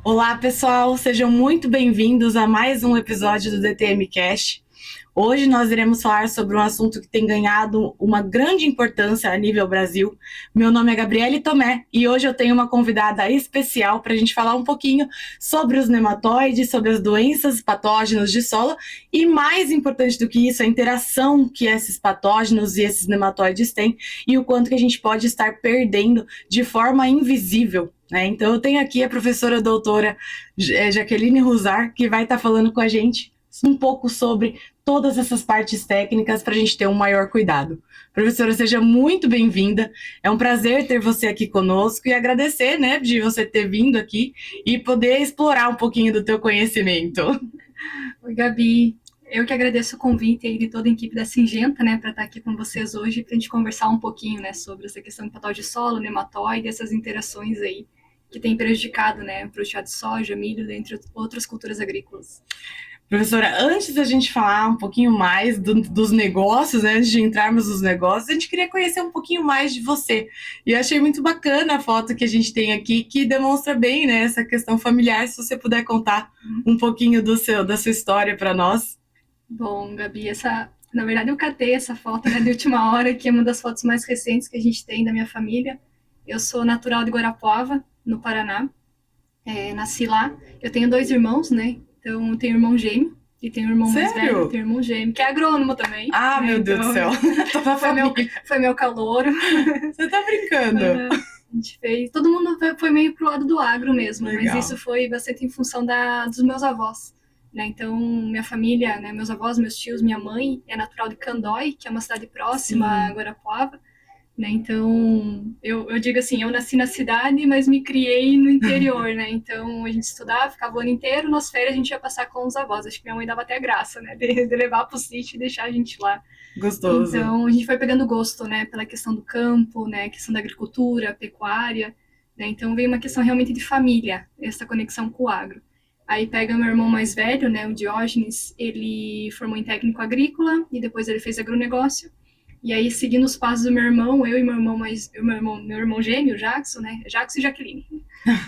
Olá, pessoal, sejam muito bem-vindos a mais um episódio do DTM Cast. Hoje nós iremos falar sobre um assunto que tem ganhado uma grande importância a nível Brasil. Meu nome é Gabriele Tomé e hoje eu tenho uma convidada especial para a gente falar um pouquinho sobre os nematóides, sobre as doenças patógenas de solo e, mais importante do que isso, a interação que esses patógenos e esses nematóides têm e o quanto que a gente pode estar perdendo de forma invisível. Então eu tenho aqui a professora doutora Jaqueline Ruzar, que vai estar falando com a gente um pouco sobre todas essas partes técnicas para a gente ter um maior cuidado. Professora, seja muito bem-vinda. É um prazer ter você aqui conosco e agradecer, de você ter vindo aqui e poder explorar um pouquinho do teu conhecimento. Oi, Gabi. Eu que agradeço o convite aí de toda a equipe da Singenta, para estar aqui com vocês hoje, para a gente conversar um pouquinho, sobre essa questão de patógeno de solo, nematóide, essas interações aí que tem prejudicado, o produtividade de soja, milho, dentre outras culturas agrícolas. Professora, antes da gente falar um pouquinho mais dos negócios, antes de entrarmos nos negócios, a gente queria conhecer um pouquinho mais de você. E eu achei muito bacana a foto que a gente tem aqui, que demonstra bem, essa questão familiar. Se você puder contar um pouquinho da sua história para nós. Bom, Gabi, na verdade eu catei essa foto de última hora, que é uma das fotos mais recentes que a gente tem da minha família. Eu sou natural de Guarapuava, no Paraná. Nasci lá. Eu tenho 2 irmãos, Então, eu tenho irmão gêmeo, e tenho um irmão mais velho, tenho irmão gêmeo, que é agrônomo também. Ah, meu Deus do céu. Foi meu calouro. Você tá brincando? A gente fez. Todo mundo foi meio pro lado do agro mesmo, Legal. mas isso foi bastante em função dos meus avós. Então, minha família, meus avós, meus tios, minha mãe é natural de Candói, que é uma cidade próxima a Guarapuava. Então, eu digo assim, eu nasci na cidade, mas me criei no interior, Então, a gente estudava, ficava o ano inteiro, nas férias a gente ia passar com os avós. Acho que minha mãe dava até graça, de levar pro sítio e deixar a gente lá. Gostoso. Então, a gente foi pegando gosto, pela questão do campo, questão da agricultura, pecuária, Então, veio uma questão realmente de família, essa conexão com o agro. Aí pega meu irmão mais velho, o Diógenes, ele formou em técnico agrícola e depois ele fez agronegócio. E aí, seguindo os passos do meu irmão, eu e meu irmão gêmeo, Jackson, Jackson e Jaqueline.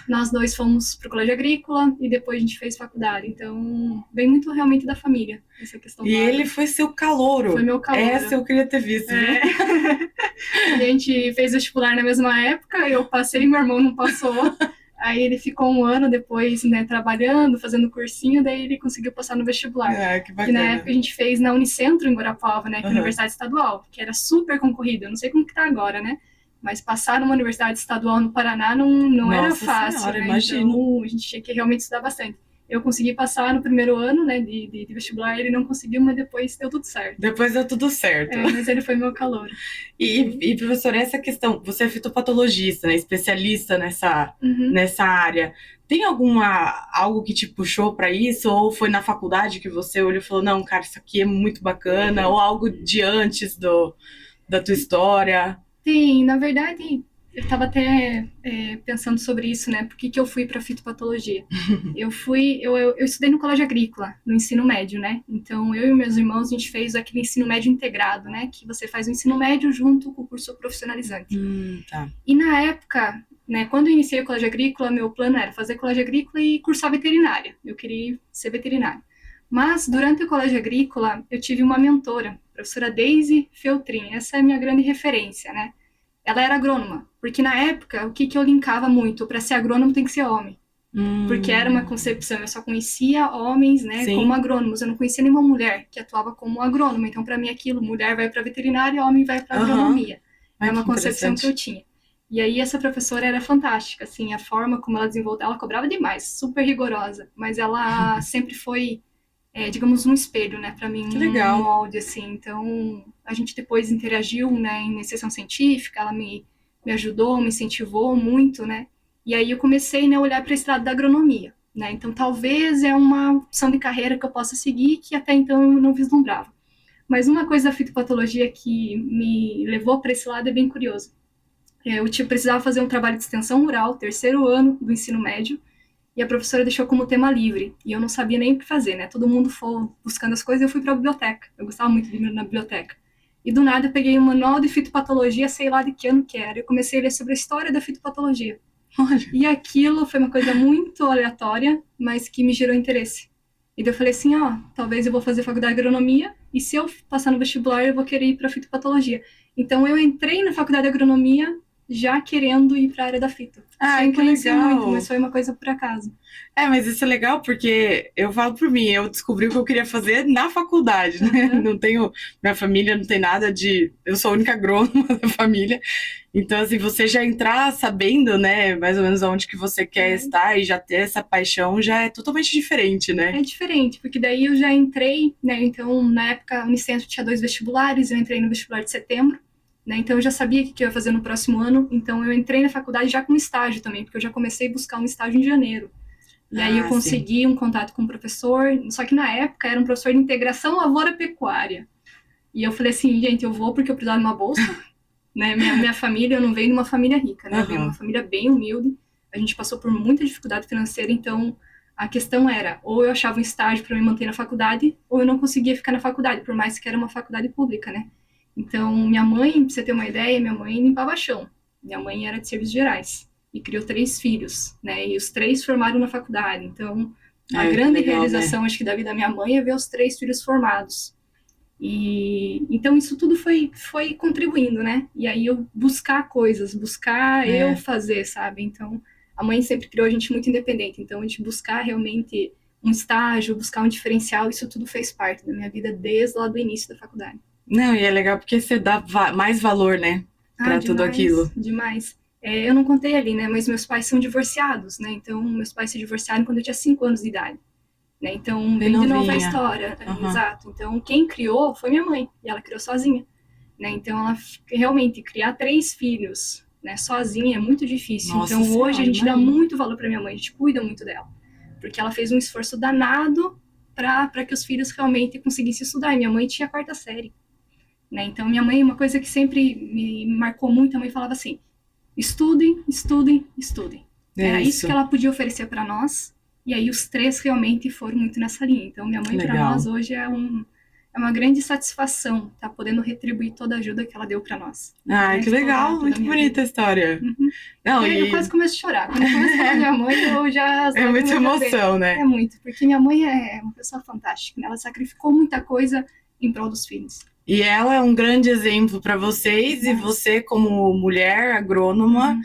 Nós dois fomos para o colégio agrícola e depois a gente fez faculdade. Então, vem muito realmente da família, essa questão. E ele foi seu calouro. Foi meu calouro. Essa eu queria ter visto. A gente fez vestibular na mesma época, eu passei, meu irmão não passou. Aí ele ficou um ano depois, trabalhando, fazendo cursinho, daí ele conseguiu passar no vestibular. Que bacana. E na época a gente fez na Unicentro, em Guarapuava, que é a Universidade Estadual, que era super concorrida. Eu não sei como que tá agora, Mas passar numa universidade estadual no Paraná não era fácil, Senhora, imagino. Então a gente tinha que realmente estudar bastante. Eu consegui passar no primeiro ano, de vestibular, ele não conseguiu, mas depois deu tudo certo. Depois deu tudo certo. Mas ele foi meu calouro. E professora, essa questão, você é fitopatologista, especialista nessa área. Tem algo que te puxou para isso? Ou foi na faculdade que você olhou e falou, não, cara, isso aqui é muito bacana? Ou algo de antes da tua história? Tem, na verdade, eu estava até pensando sobre isso, Por que eu fui para fitopatologia? Eu estudei no colégio agrícola, no ensino médio, Então, eu e meus irmãos, a gente fez aquele ensino médio integrado, Que você faz o ensino médio junto com o curso profissionalizante. Tá. E na época, quando eu iniciei o colégio agrícola, meu plano era fazer colégio agrícola e cursar veterinária. Eu queria ser veterinária. Mas, durante o colégio agrícola, eu tive uma mentora, a professora Daisy Feltrin. Essa é a minha grande referência, Ela era agrônoma, porque na época, o que eu linkava muito? Para ser agrônomo tem que ser homem. Porque era uma concepção, eu só conhecia homens, como agrônomos. Eu não conhecia nenhuma mulher que atuava como agrônoma. Então, para mim, aquilo, mulher vai para veterinária, homem vai para agronomia. É uma concepção que eu tinha. E aí, essa professora era fantástica, assim, a forma como ela desenvolveu, ela cobrava demais, super rigorosa. Mas ela sempre foi, digamos, um espelho, para mim, que legal. Um molde, assim. Então, a gente depois interagiu, em iniciação científica, ela me ajudou, me incentivou muito, E aí eu comecei, a olhar para esse lado da agronomia, Então, talvez é uma opção de carreira que eu possa seguir, que até então eu não vislumbrava. Mas uma coisa da fitopatologia que me levou para esse lado é bem curioso. Eu precisava fazer um trabalho de extensão rural, terceiro ano do ensino médio, e a professora deixou como tema livre, e eu não sabia nem o que fazer, Todo mundo foi buscando as coisas, e eu fui para a biblioteca. Eu gostava muito de ir na biblioteca. E do nada eu peguei um manual de fitopatologia, sei lá de que ano que era, e comecei a ler sobre a história da fitopatologia. Olha. E aquilo foi uma coisa muito aleatória, mas que me gerou interesse. E daí eu falei assim, ó, talvez eu vou fazer faculdade de agronomia, e se eu passar no vestibular, eu vou querer ir para fitopatologia. Então eu entrei na faculdade de agronomia já querendo ir para a área da fito. Ai, Sem que conhecer legal. muito, mas foi uma coisa por acaso. Mas isso é legal porque eu falo por mim, eu descobri o que eu queria fazer na faculdade, né? Uhum. Não tenho, minha família não tem nada de, eu sou a única agrônoma da família. Então, assim, você já entrar sabendo, né, mais ou menos onde que você quer estar e já ter essa paixão já é totalmente diferente, né? É diferente, porque daí eu já entrei, né? Então, na época, a Unicentro tinha 2 vestibulares, eu entrei no vestibular de setembro, né? Então, eu já sabia o que eu ia fazer no próximo ano. Então, eu entrei na faculdade já com estágio também, porque eu já comecei a buscar um estágio em janeiro. E aí eu consegui um contato com o professor, só que na época era um professor de integração lavoura-pecuária. E eu falei assim, gente, eu vou porque eu precisava de uma bolsa, né? Minha família, eu não venho de uma família rica, né? Eu venho de uma família bem humilde. A gente passou por muita dificuldade financeira, então a questão era, ou eu achava um estágio para me manter na faculdade, ou eu não conseguia ficar na faculdade, por mais que era uma faculdade pública, né? Então, minha mãe, pra você ter uma ideia, minha mãe limpava chão. Minha mãe era de serviços gerais e criou 3 filhos, né? E os 3 formaram na faculdade. Então, a grande legal, realização, né? Acho que da vida da minha mãe é ver os 3 filhos formados. E então isso tudo foi contribuindo, né? E aí eu buscar coisas, buscar eu fazer, sabe? Então, a mãe sempre criou a gente muito independente. Então, a gente buscar realmente um estágio, buscar um diferencial, isso tudo fez parte da minha vida desde lá do início da faculdade. Não, e é legal porque você dá mais valor, né? Pra tudo aquilo. Demais. Eu não contei ali, né? Mas meus pais são divorciados, né? Então, meus pais se divorciaram quando eu tinha 5 anos de idade. Né? Então, vem de novo a história. Exato. Então, quem criou foi minha mãe. E ela criou sozinha. Né? Então, ela realmente criar 3 filhos, né, sozinha é muito difícil. Nossa, então, hoje a gente dá muito valor para minha mãe. A gente cuida muito dela. Porque ela fez um esforço danado para que os filhos realmente conseguissem estudar. E minha mãe tinha a 4ª série. Né? Então, minha mãe, uma coisa que sempre me marcou muito, a mãe falava assim, estudem, estudem, estudem. Era isso que ela podia oferecer para nós, e aí os 3 realmente foram muito nessa linha. Então, minha mãe, para nós, hoje é uma grande satisfação estar podendo retribuir toda a ajuda que ela deu para nós. Que legal, muito bonita a história. Não, eu quase começo a chorar. Quando eu começo a falar da minha mãe, eu já... É muita emoção, né? É muito, porque minha mãe é uma pessoa fantástica, né? Ela sacrificou muita coisa em prol dos filhos. E ela é um grande exemplo para vocês, e você, como mulher agrônoma,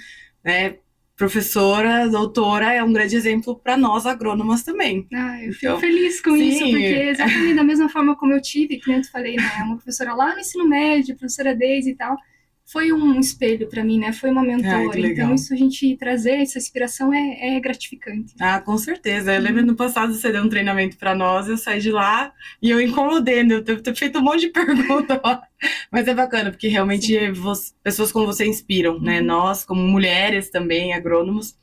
né, professora, doutora, é um grande exemplo para nós agrônomas também. Eu fico feliz com isso, porque exatamente da mesma forma como eu tive, que eu falei, né, uma professora lá no ensino médio, professora Deise e tal, foi um espelho para mim, né? Foi uma mentora. Então, isso a gente trazer essa inspiração é gratificante. Com certeza. Eu lembro no passado você deu um treinamento para nós, eu saí de lá e eu incomodei, né? Eu devo ter feito um monte de perguntas lá. Mas é bacana, porque realmente pessoas como você inspiram, né? Nós, como mulheres também, agrônomos.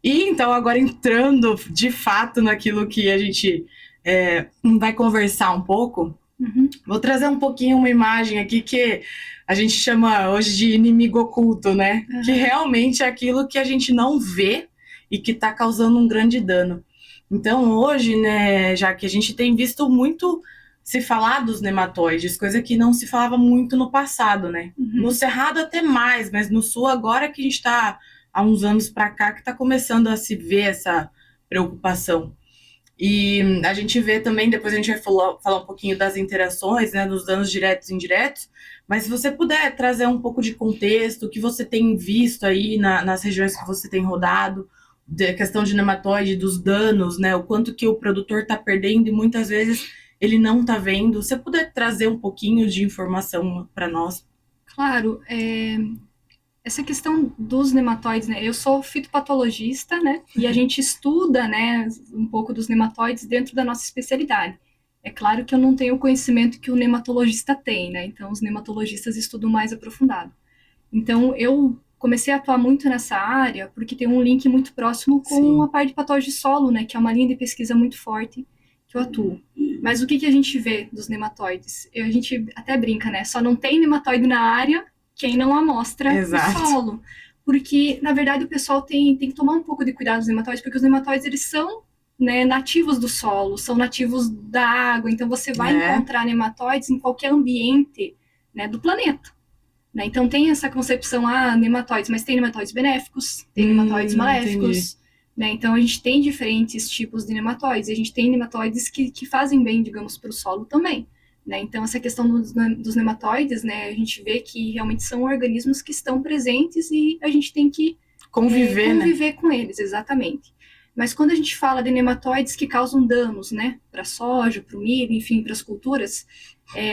E então, agora entrando de fato naquilo que a gente vai conversar um pouco, vou trazer um pouquinho uma imagem aqui que a gente chama hoje de inimigo oculto, né? Que realmente é aquilo que a gente não vê e que está causando um grande dano. Então, hoje, né, já que a gente tem visto muito se falar dos nematóides, coisa que não se falava muito no passado, né? No Cerrado até mais, mas no Sul agora que a gente está há uns anos para cá que está começando a se ver essa preocupação. E a gente vê também, depois a gente vai falar um pouquinho das interações, né, dos danos diretos e indiretos, mas se você puder trazer um pouco de contexto, o que você tem visto aí nas regiões que você tem rodado, da questão de nematóide, dos danos, né, o quanto que o produtor está perdendo e muitas vezes ele não está vendo. Se você puder trazer um pouquinho de informação para nós. Claro, essa questão dos nematóides, né? Eu sou fitopatologista, né? E a gente estuda, né, um pouco dos nematóides dentro da nossa especialidade. É claro que eu não tenho o conhecimento que o nematologista tem, né? Então, os nematologistas estudam mais aprofundado. Então, eu comecei a atuar muito nessa área porque tem um link muito próximo com a parte de patógeno de solo, né? Que é uma linha de pesquisa muito forte que eu atuo. Mas o que a gente vê dos nematóides? A gente até brinca, né? Só não tem nematóide na área quem não amostra o solo. Porque, na verdade, o pessoal tem que tomar um pouco de cuidado dos nematóides, porque os nematóides, eles são, né, nativos do solo, são nativos da água, então você vai encontrar nematóides em qualquer ambiente, né, do planeta. né? Então tem essa concepção, nematóides, mas tem nematóides benéficos, tem nematóides maléficos, né? Então a gente tem diferentes tipos de nematóides, e a gente tem nematóides que fazem bem, digamos, para o solo também, né? Então essa questão dos nematóides, né, a gente vê que realmente são organismos que estão presentes e a gente tem que conviver com eles, exatamente. Mas quando a gente fala de nematóides que causam danos, né, para a soja, para o milho, enfim, para as culturas,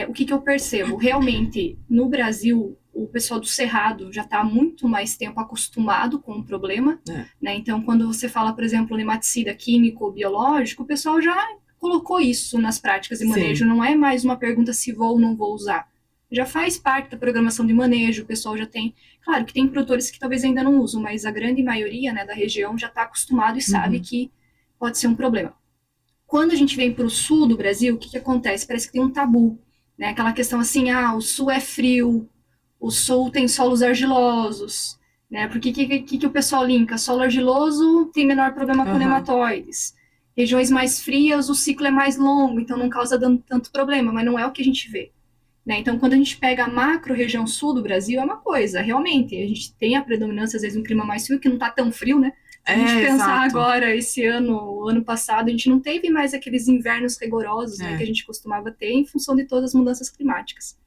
o que eu percebo? Realmente, no Brasil, o pessoal do Cerrado já está há muito mais tempo acostumado com o problema, né? Então, quando você fala, por exemplo, nematicida químico ou biológico, o pessoal já colocou isso nas práticas de manejo. Sim. Não é mais uma pergunta se vou ou não vou usar. Já faz parte da programação de manejo, o pessoal já tem... Claro que tem produtores que talvez ainda não usam, mas a grande maioria, né, da região já está acostumado e sabe que pode ser um problema. Quando a gente vem para o sul do Brasil, o que acontece? Parece que tem um tabu, né? Aquela questão assim, o sul é frio, o sul tem solos argilosos, né? Porque que o pessoal linka? Solo argiloso tem menor problema com nematóides. Regiões mais frias, o ciclo é mais longo, então não causa tanto problema, mas não é o que a gente vê. Né? Então, quando a gente pega a macro-região sul do Brasil, é uma coisa, realmente, a gente tem a predominância, às vezes, um clima mais frio, que não está tão frio, né? Se a gente pensar agora, esse ano, ano passado, a gente não teve mais aqueles invernos rigorosos, né, que a gente costumava ter em função de todas as mudanças climáticas.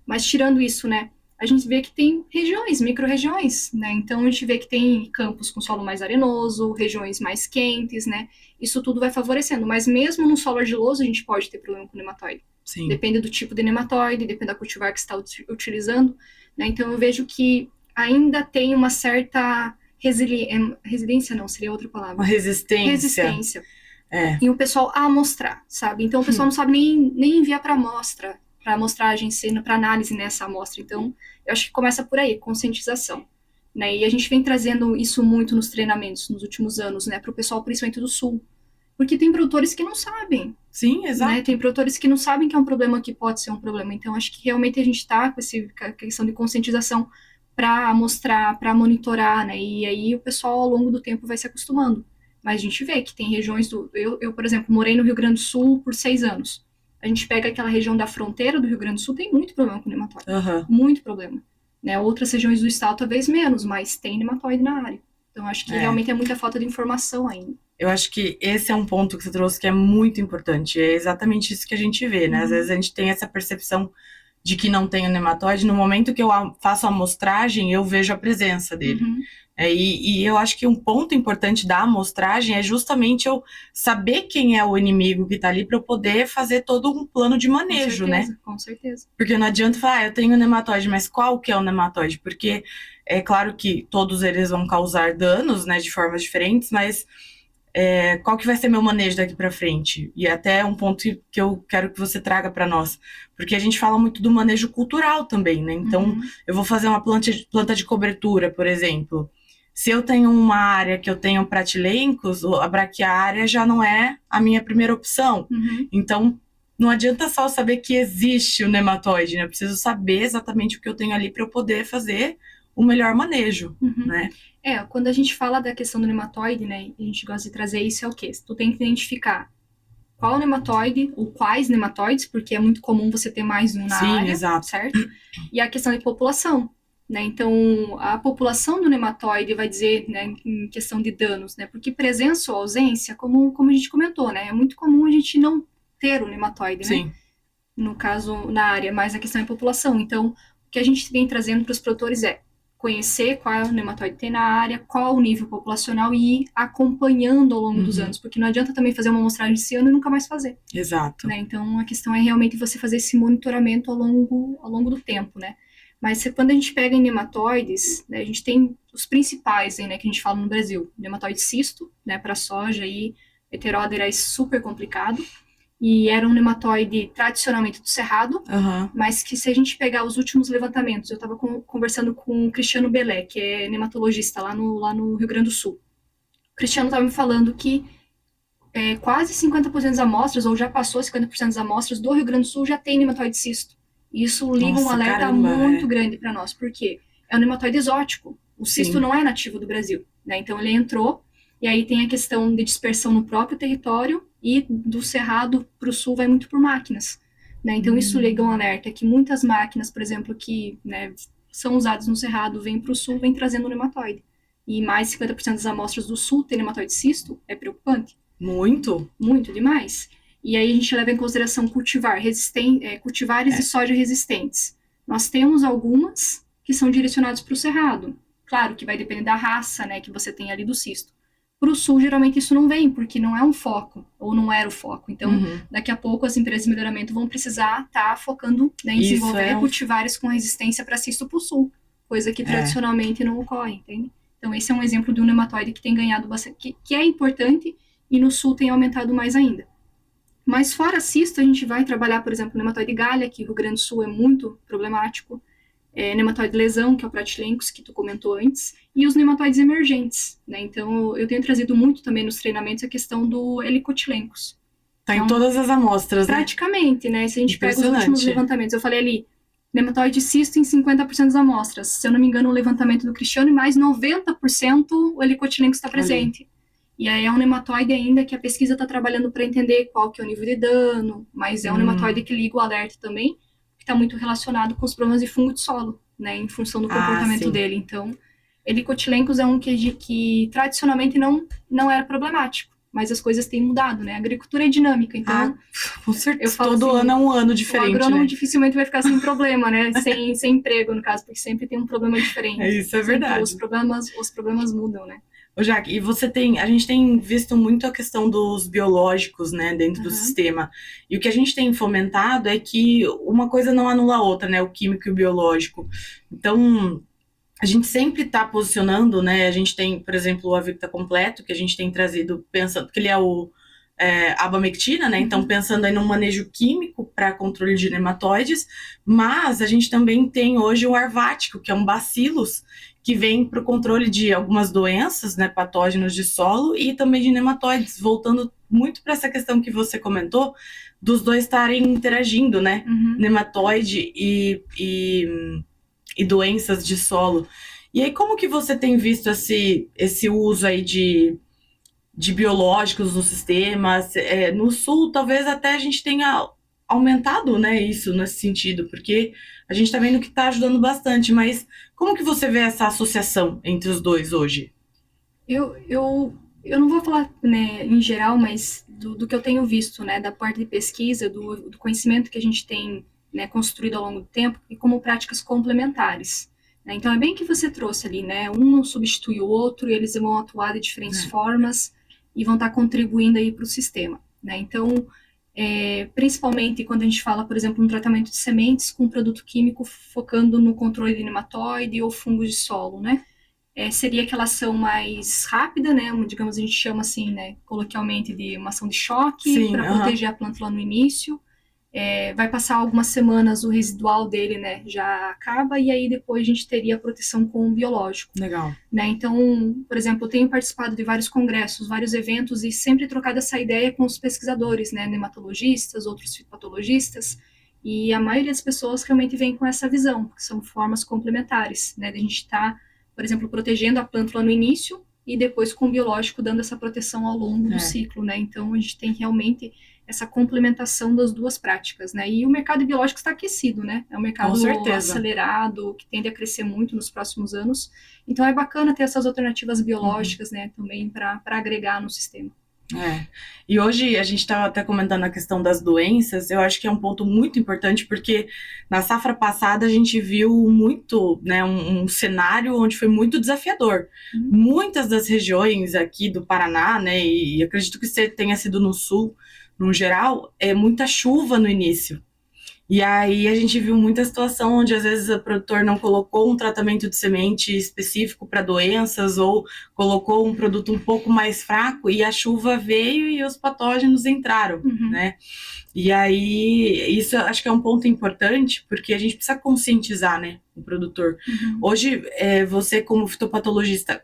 Mas, tirando isso, né, a gente vê que tem regiões, micro-regiões, né? Então, a gente vê que tem campos com solo mais arenoso, regiões mais quentes, né? Isso tudo vai favorecendo, mas mesmo no solo argiloso, a gente pode ter problema com nematóide. Sim. Depende do tipo de nematóide, depende da cultivar que você está utilizando, né? Então eu vejo que ainda tem uma certa resiliência, não, seria outra palavra. Uma resistência. E o pessoal a amostrar, sabe? Então o pessoal não sabe nem enviar para amostra, para amostragem, para análise nessa amostra. Então eu acho que começa por aí, conscientização. Né? E a gente vem trazendo isso muito nos treinamentos nos últimos anos, né? Para o pessoal, principalmente do Sul. Porque tem produtores que não sabem. Sim, exato. Né? Tem produtores que não sabem que é um problema, que pode ser um problema. Então, acho que realmente a gente está com essa questão de conscientização para mostrar, para monitorar, né? E aí o pessoal, ao longo do tempo, vai se acostumando. Mas a gente vê que tem regiões do... Eu, por exemplo, morei no Rio Grande do Sul por 6 anos. A gente pega aquela região da fronteira do Rio Grande do Sul, tem muito problema com nematóide. Muito problema. Né? Outras regiões do estado, talvez menos, mas tem nematóide na área. Então, acho que realmente é muita falta de informação ainda. Eu acho que esse é um ponto que você trouxe que é muito importante. É exatamente isso que a gente vê, né? Às vezes a gente tem essa percepção de que não tem o nematóide. No momento que eu faço a amostragem, eu vejo a presença dele. E eu acho que um ponto importante da amostragem é justamente eu saber quem é o inimigo que está ali para eu poder fazer todo um plano de manejo, né? Com certeza. Porque não adianta falar, eu tenho nematóide, mas qual que é o nematóide? Porque é claro que todos eles vão causar danos, né, de formas diferentes, mas qual que vai ser meu manejo daqui para frente? E até um ponto que eu quero que você traga para nós, porque a gente fala muito do manejo cultural também, né? Então, eu vou fazer uma planta de cobertura, por exemplo. Se eu tenho uma área que eu tenho pratilencos, a braquiária já não é a minha primeira opção. Então, não adianta só saber que existe o nematóide, né? Eu preciso saber exatamente o que eu tenho ali para eu poder fazer o melhor manejo, né? Quando a gente fala da questão do nematóide, né, a gente gosta de trazer isso, é o quê? Tu tem que identificar qual nematóide, ou quais nematóides, porque é muito comum você ter mais um na área, exato. Certo? E a questão de população, né? Então, a população do nematóide vai dizer, né, em questão de danos, né? Porque presença ou ausência, como a gente comentou, né? É muito comum a gente não ter o nematóide, né? No caso, na área, mas a questão é população. Então, o que a gente vem trazendo para os produtores é conhecer qual é o nematóide que tem na área, qual o nível populacional e ir acompanhando ao longo dos anos, porque não adianta também fazer uma amostragem esse ano e nunca mais fazer. Exato. Né? Então, a questão é realmente você fazer esse monitoramento ao longo do tempo, né? Mas quando a gente pega em nematóides, né, a gente tem os principais aí, né, que a gente fala no Brasil. Nematóide cisto, né, para soja e Heterodeira é super complicado. E era um nematóide tradicionalmente do cerrado, mas que se a gente pegar os últimos levantamentos, eu estava conversando com o Cristiano Belé, que é nematologista lá no Rio Grande do Sul. O Cristiano estava me falando que quase 50% das amostras, ou já passou 50% das amostras do Rio Grande do Sul já tem nematóide cisto. E isso liga um alerta muito grande para nós, porque é um nematóide exótico. O cisto não é nativo do Brasil, né? Então ele entrou, e aí tem a questão de dispersão no próprio território, e do cerrado para o sul vai muito por máquinas, né? Então isso liga um alerta que muitas máquinas, por exemplo, que, né, são usados no Cerrado vêm para o Sul, vêm trazendo nematóide. E mais de 50% das amostras do Sul tem nematóide cisto, é preocupante. Muito? Muito demais. E aí a gente leva em consideração cultivares de soja resistentes. Nós temos algumas que são direcionadas para o Cerrado. Claro que vai depender da raça, né, que você tem ali do cisto. Para o Sul, geralmente isso não vem, porque não é um foco, ou não era o foco. Então, daqui a pouco as empresas de melhoramento vão precisar estar focando, né, em desenvolver cultivares com resistência para cisto para o Sul, coisa que tradicionalmente não ocorre, entende? Então, esse é um exemplo de um nematóide que tem ganhado bastante, que é importante, e no Sul tem aumentado mais ainda. Mas fora cisto, a gente vai trabalhar, por exemplo, o nematóide galha, que no Rio Grande do Sul é muito problemático, nematóide lesão, que é o Pratylencos, que tu comentou antes, e os nematóides emergentes, né? Então, eu tenho trazido muito também nos treinamentos a questão do Helicotylencos. Tá em todas as amostras, né? Praticamente, né? Se a gente pega os últimos levantamentos, eu falei ali, nematóide cisto em 50% das amostras. Se eu não me engano, o levantamento do Cristiano, e mais 90% o Helicotylencos está presente. E aí é um nematóide ainda que a pesquisa está trabalhando para entender qual que é o nível de dano, mas é um nematóide que liga o alerta também, que está muito relacionado com os problemas de fungo de solo, né, em função do comportamento dele. Então, Helicotylencos é um que tradicionalmente não era problemático, mas as coisas têm mudado, né? A agricultura é dinâmica, então... com certeza, todo ano é um ano diferente, o agrônomo né? dificilmente vai ficar sem problema, né? sem emprego, no caso, porque sempre tem um problema diferente. Isso é verdade. Então, os problemas mudam, né? Ô, Jaque, e a gente tem visto muito a questão dos biológicos, né, dentro do sistema. E o que a gente tem fomentado é que uma coisa não anula a outra, né, o químico e o biológico. Então, a gente sempre está posicionando, né, a gente tem, por exemplo, o Avicta completo, que a gente tem trazido, pensando que ele é o abamectina, né, então pensando aí no manejo químico para controle de nematóides, mas a gente também tem hoje o arvático, que é um bacillus, que vem para o controle de algumas doenças, né, patógenos de solo e também de nematóides, voltando muito para essa questão que você comentou, dos dois estarem interagindo, né, nematóide e doenças de solo. E aí, como que você tem visto esse uso aí de biológicos no sistema? No Sul, talvez até a gente tenha aumentado, né, isso nesse sentido, porque a gente está vendo que está ajudando bastante, mas como que você vê essa associação entre os dois hoje? Eu não vou falar, né, em geral, mas do que eu tenho visto, né, da parte de pesquisa, do conhecimento que a gente tem, né, construído ao longo do tempo, e como práticas complementares. Né? Então, é bem que você trouxe ali, né, um não substitui o outro, e eles vão atuar de diferentes formas, e vão estar contribuindo aí para o sistema. Né? Então, principalmente quando a gente fala, por exemplo, um tratamento de sementes com produto químico focando no controle de nematóide ou fungos de solo, né? Seria aquela ação mais rápida, né? Digamos, a gente chama assim, né, coloquialmente, de uma ação de choque para proteger a planta lá no início. Vai passar algumas semanas, o residual dele, né, já acaba, e aí depois a gente teria a proteção com o biológico. Legal. Né? Então, por exemplo, eu tenho participado de vários congressos, vários eventos, e sempre trocado essa ideia com os pesquisadores, né, nematologistas, outros fitopatologistas, e a maioria das pessoas realmente vem com essa visão, que são formas complementares, né, de a gente estar, por exemplo, protegendo a planta lá no início, e depois com o biológico dando essa proteção ao longo do ciclo, né, então a gente tem realmente essa complementação das duas práticas, né? E o mercado biológico está aquecido, né? É um mercado acelerado, que tende a crescer muito nos próximos anos. Então é bacana ter essas alternativas biológicas, né? Também para agregar no sistema. E hoje a gente estava até comentando a questão das doenças, eu acho que é um ponto muito importante, porque na safra passada a gente viu muito, né, um cenário onde foi muito desafiador. Muitas das regiões aqui do Paraná, né, e acredito que você tenha sido no Sul, no geral, muita chuva no início. E aí a gente viu muita situação onde às vezes o produtor não colocou um tratamento de semente específico para doenças ou colocou um produto um pouco mais fraco e a chuva veio e os patógenos entraram, né? E aí isso acho que é um ponto importante, porque a gente precisa conscientizar, né, o produtor. Hoje, você como fitopatologista,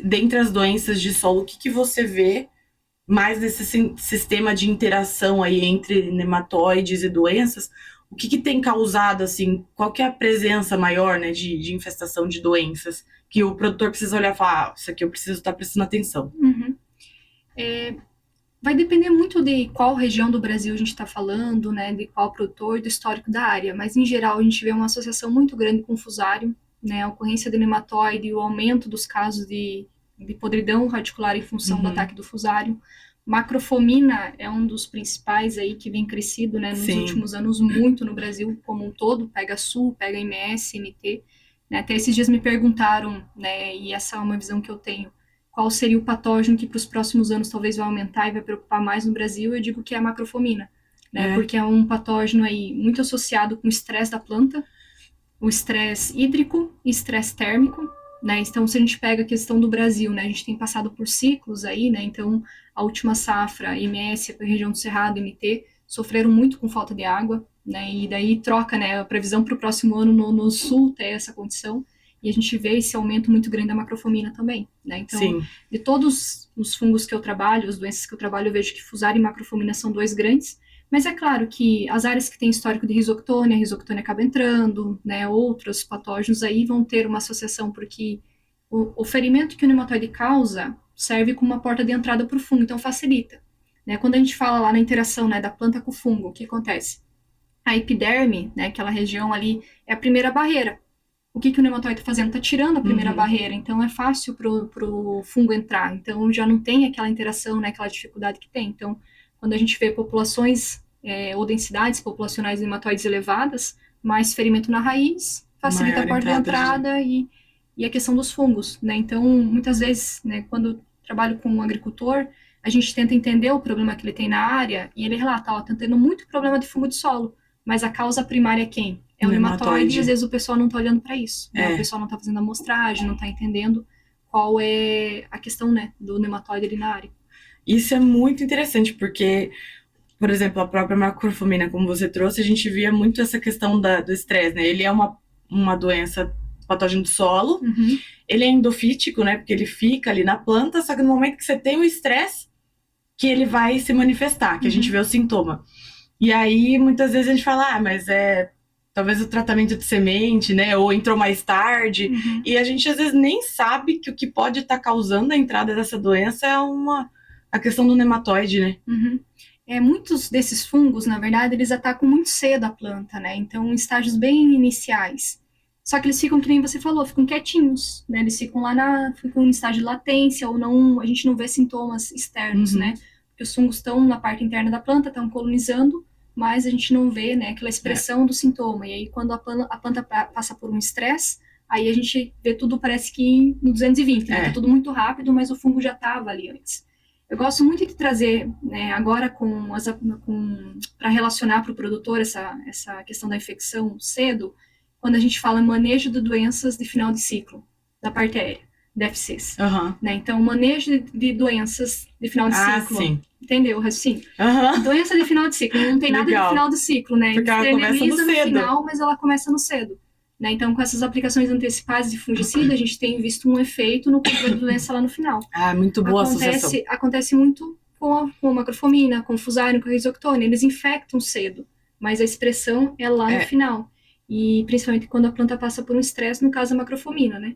dentre as doenças de solo, o que você vê mais nesse sistema de interação aí entre nematóides e doenças? O que tem causado, assim, qual que é a presença maior, né, de infestação de doenças, que o produtor precisa olhar e falar, isso aqui eu preciso estar prestando atenção? Vai depender muito de qual região do Brasil a gente está falando, né, de qual produtor, do histórico da área, mas em geral a gente vê uma associação muito grande com o fusário, né, a ocorrência de nematóide e o aumento dos casos de podridão radicular em função do ataque do fusário. Macrofomina é um dos principais aí que vem crescido, né, nos últimos anos muito no Brasil como um todo, pega SUL, pega MS, MT, né, até esses dias me perguntaram, né, e essa é uma visão que eu tenho, qual seria o patógeno que para os próximos anos talvez vai aumentar e vai preocupar mais no Brasil, eu digo que é a macrofomina, né, porque é um patógeno aí muito associado com o estresse da planta, o estresse hídrico e estresse térmico, né, então se a gente pega a questão do Brasil, né, a gente tem passado por ciclos aí, né, então a última safra, MS, a região do Cerrado, MT, sofreram muito com falta de água, né, e daí troca, né, a previsão para o próximo ano no sul ter essa condição, e a gente vê esse aumento muito grande da macrofomina também, né, então de todos os fungos que eu trabalho, as doenças que eu trabalho, eu vejo que fusário e macrofomina são dois grandes, mas é claro que as áreas que têm histórico de risoctônia, a risoctônia acaba entrando, né, outros patógenos aí vão ter uma associação, porque o ferimento que o nematóide causa serve como uma porta de entrada para o fungo, então facilita, né, quando a gente fala lá na interação, né, da planta com o fungo, o que acontece? A epiderme, né, aquela região ali, é a primeira barreira. O que o nematóide está fazendo? Está tirando a primeira barreira, então é fácil pro fungo entrar, então já não tem aquela interação, né, aquela dificuldade que tem. Então, quando a gente vê populações ou densidades populacionais de nematóides elevadas, mais ferimento na raiz, facilita a porta de entrada e a questão dos fungos, né? Então, muitas vezes, né, quando eu trabalho com um agricultor, a gente tenta entender o problema que ele tem na área e ele relata, ó, tá tendo muito problema de fungo de solo, mas a causa primária é quem? É o nematóide, e às vezes o pessoal não está olhando para isso. Né? O pessoal não está fazendo amostragem, não está entendendo qual é a questão, né, do nematóide ali na área. Isso é muito interessante, porque, por exemplo, a própria macrofomina, como você trouxe, a gente via muito essa questão do estresse, né? Ele é uma doença patógeno do solo, ele é endofítico, né? Porque ele fica ali na planta, só que no momento que você tem o estresse, que ele vai se manifestar, que a gente vê o sintoma. E aí, muitas vezes a gente fala, mas talvez o tratamento de semente, né, ou entrou mais tarde, e a gente às vezes nem sabe que o que pode estar causando a entrada dessa doença é a questão do nematóide, né? Muitos desses fungos, na verdade, eles atacam muito cedo a planta, né, então em estágios bem iniciais. Só que eles ficam, que nem você falou, ficam quietinhos, né, eles ficam ficam em estágio de latência, ou não, a gente não vê sintomas externos, né, porque os fungos estão na parte interna da planta, estão colonizando, mas a gente não vê, né, aquela expressão do sintoma. E aí, quando a planta passa por um estresse, aí a gente vê tudo, parece que no 220, né? Tá tudo muito rápido, mas o fungo já estava ali antes. Eu gosto muito de trazer, né, agora para relacionar para o produtor essa questão da infecção cedo, quando a gente fala manejo de doenças de final de ciclo, da parte aérea. DFCs. Né? Então, manejo de doenças de final de ciclo. Sim. Entendeu o raciocínio? Doença de final de ciclo. Não tem nada de final do ciclo, né? Porque ela começa no cedo. Final, mas ela começa no cedo. Né? Então, com essas aplicações antecipadas de fungicida, a gente tem visto um efeito no controle da doença lá no final. Muito boa associação. Acontece muito com a macrofomina, com o fusário, com a risoctônia. Eles infectam cedo, mas a expressão é lá no final. E principalmente quando a planta passa por um estresse, no caso a macrofomina, né?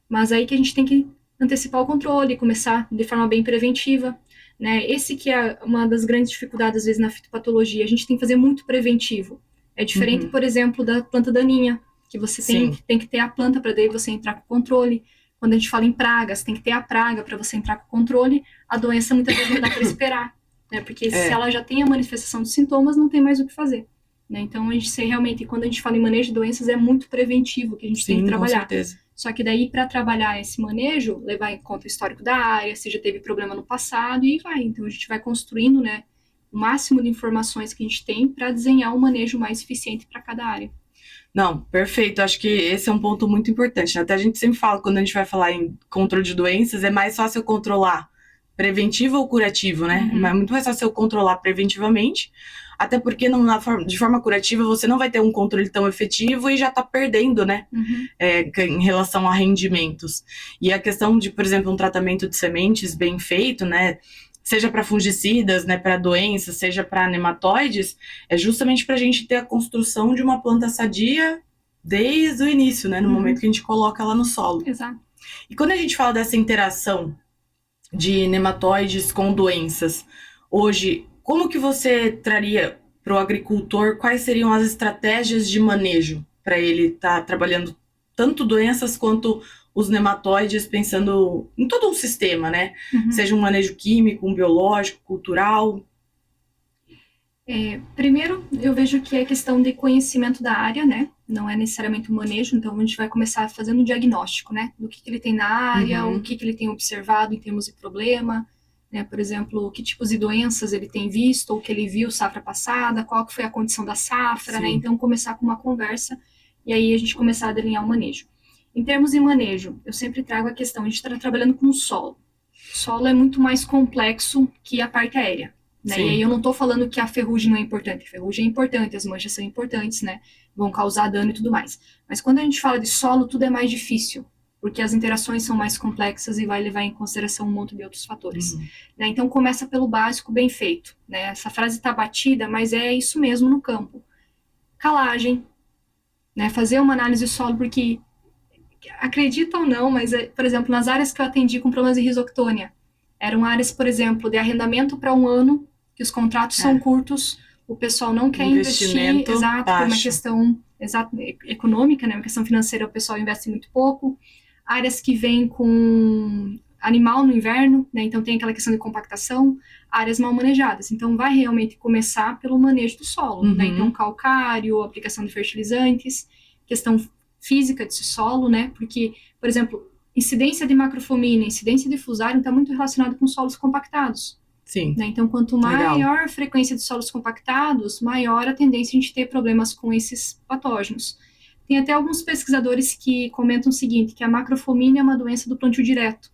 Mas aí que a gente tem que antecipar o controle, começar de forma bem preventiva, né? Esse que é uma das grandes dificuldades, às vezes, na fitopatologia. A gente tem que fazer muito preventivo. É diferente, por exemplo, da planta daninha, que você tem que ter a planta para daí você entrar com o controle. Quando a gente fala em pragas, tem que ter a praga para você entrar com o controle. A doença, muitas vezes, não dá para esperar, né? Porque se ela já tem a manifestação dos sintomas, não tem mais o que fazer. Né? Então, a gente realmente, quando a gente fala em manejo de doenças, é muito preventivo que a gente tem que trabalhar. Com certeza. Só que daí, para trabalhar esse manejo, levar em conta o histórico da área, se já teve problema no passado, e vai. Então, a gente vai construindo, né, o máximo de informações que a gente tem para desenhar um manejo mais eficiente para cada área. Não, perfeito. Acho que esse é um ponto muito importante. Até a gente sempre fala, quando a gente vai falar em controle de doenças, é mais fácil controlar preventivo ou curativo, né? É muito mais fácil controlar preventivamente, até porque de forma curativa você não vai ter um controle tão efetivo e já está perdendo, né? Em relação a rendimentos. E a questão de, por exemplo, um tratamento de sementes bem feito, né? Seja para fungicidas, né, para doenças, seja para nematóides, é justamente para a gente ter a construção de uma planta sadia desde o início, né? No momento que a gente coloca ela no solo. Exato. E quando a gente fala dessa interação de nematóides com doenças, hoje, como que você traria para o agricultor, quais seriam as estratégias de manejo para ele estar trabalhando tanto doenças quanto os nematóides, pensando em todo um sistema, né? Seja um manejo químico, um biológico, cultural. Primeiro, eu vejo que é questão de conhecimento da área, né? Não é necessariamente um manejo, então a gente vai começar fazendo um diagnóstico, né? Do que ele tem na área, o que ele tem observado em termos de problema, né? Por exemplo, que tipos de doenças ele tem visto, ou que ele viu safra passada, qual que foi a condição da safra, né? Então começar com uma conversa e aí a gente começar a delinear o manejo. Em termos de manejo, eu sempre trago a questão, a gente está trabalhando com o solo. O solo é muito mais complexo que a parte aérea. Né? E aí eu não estou falando que a ferrugem não é importante. A ferrugem é importante, as manchas são importantes, né? Vão causar dano e tudo mais. Mas quando a gente fala de solo, tudo é mais difícil, porque as interações são mais complexas e vai levar em consideração um monte de outros fatores. Né? Então começa pelo básico, bem feito. Né? Essa frase está batida, mas é isso mesmo no campo. Calagem, né? Fazer uma análise de solo, porque, acredita ou não, mas, por exemplo, nas áreas que eu atendi com problemas de risoctônia, eram áreas, por exemplo, de arrendamento para 1 ano, que os contratos são curtos, o pessoal não quer investir, exato, por uma questão econômica, né, uma questão financeira, o pessoal investe muito pouco. Áreas que vêm com animal no inverno, né, então tem aquela questão de compactação, áreas mal manejadas. Então vai realmente começar pelo manejo do solo, né, então calcário, aplicação de fertilizantes, questão física desse solo, né, porque, por exemplo, incidência de macrofomina, incidência de fusarium está muito relacionado com solos compactados. Sim. Né? Então, quanto maior a frequência de solos compactados, maior a tendência a gente ter problemas com esses patógenos. Tem até alguns pesquisadores que comentam o seguinte, que a macrofomina é uma doença do plantio direto.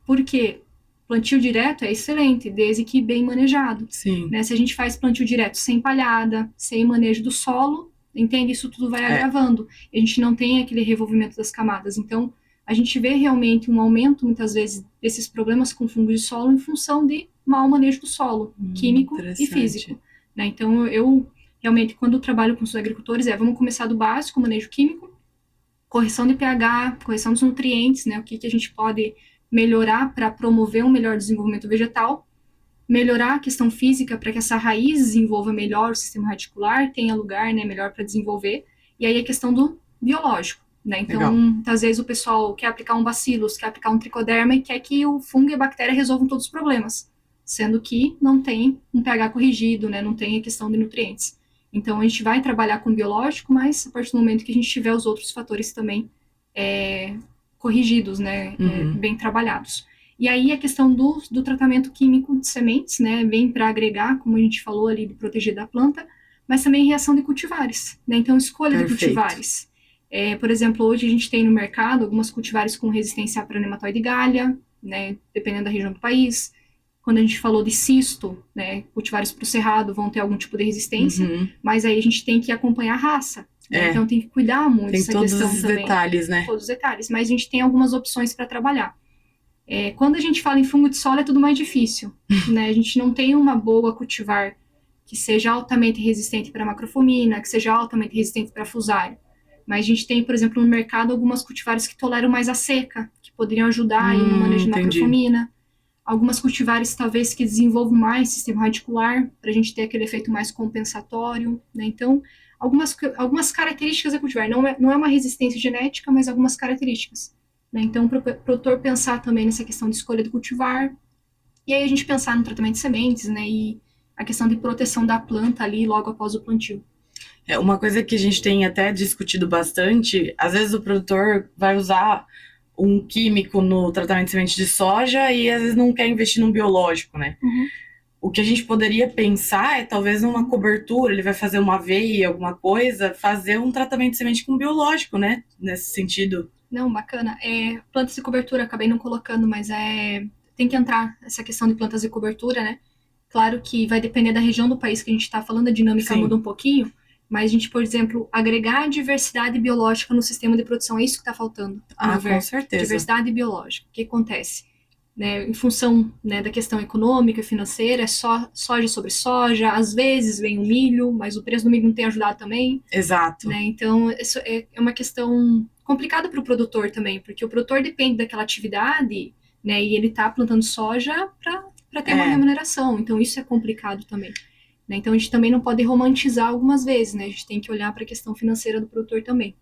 Por quê? Plantio direto é excelente, desde que bem manejado. Sim. Né? Se a gente faz plantio direto sem palhada, sem manejo do solo, entende? Isso tudo vai agravando. A gente não tem aquele revolvimento das camadas. Então, a gente vê realmente um aumento, muitas vezes, desses problemas com fungo de solo em função de mau manejo do solo, químico e físico. Né? Então, eu realmente, quando trabalho com os agricultores, vamos começar do básico, manejo químico, correção de pH, correção dos nutrientes, né? O que a gente pode melhorar para promover um melhor desenvolvimento vegetal, melhorar a questão física para que essa raiz desenvolva melhor o sistema radicular, tenha lugar, né, melhor para desenvolver, e aí a questão do biológico. Né? Então, muitas vezes o pessoal quer aplicar um bacillus, quer aplicar um tricoderma e quer que o fungo e a bactéria resolvam todos os problemas, sendo que não tem um pH corrigido, né? Não tem a questão de nutrientes. Então, a gente vai trabalhar com biológico, mas a partir do momento que a gente tiver os outros fatores também corrigidos, né? Bem trabalhados. E aí a questão do tratamento químico de sementes, né? Vem para agregar, como a gente falou ali, de proteger da planta, mas também reação de cultivares, né? Então, escolha de cultivares. Por exemplo, hoje a gente tem no mercado algumas cultivares com resistência para nematóide galha, né, dependendo da região do país. Quando a gente falou de cisto, né, cultivares para o cerrado vão ter algum tipo de resistência, mas aí a gente tem que acompanhar a raça. Né, então tem que cuidar muito dessa questão também. Tem todos os detalhes, né? Todos os detalhes, mas a gente tem algumas opções para trabalhar. Quando a gente fala em fungo de solo é tudo mais difícil. Né, a gente não tem uma boa cultivar que seja altamente resistente para macrofomina, que seja altamente resistente para fusarium. Mas a gente tem, por exemplo, no mercado algumas cultivares que toleram mais a seca, que poderiam ajudar aí no manejo de macrofomina. Algumas cultivares talvez que desenvolvam mais sistema radicular, para a gente ter aquele efeito mais compensatório. Né? Então, algumas características da cultivar. Não é uma resistência genética, mas algumas características. Né? Então, para o produtor pensar também nessa questão de escolha do cultivar. E aí a gente pensar no tratamento de sementes, né? E a questão de proteção da planta ali logo após o plantio. Uma coisa que a gente tem até discutido bastante, às vezes o produtor vai usar um químico no tratamento de semente de soja e às vezes não quer investir num biológico, né? O que a gente poderia pensar é talvez numa cobertura, ele vai fazer uma aveia, alguma coisa, fazer um tratamento de semente com biológico, né? Nesse sentido. Não, bacana. Plantas de cobertura, acabei não colocando, mas tem que entrar essa questão de plantas de cobertura, né? Claro que vai depender da região do país que a gente está falando, a dinâmica muda um pouquinho, mas a gente, por exemplo, agregar diversidade biológica no sistema de produção, é isso que está faltando. Com certeza. Diversidade biológica. O que acontece? Né, em função, né, da questão econômica e financeira, é só soja sobre soja, às vezes vem o milho, mas o preço do milho não tem ajudado também. Exato. Né, então, isso é uma questão complicada para o produtor também, porque o produtor depende daquela atividade, né, e ele está plantando soja para ter uma remuneração, então isso é complicado também. Né? Então, a gente também não pode romantizar algumas vezes, né? A gente tem que olhar para a questão financeira do produtor também.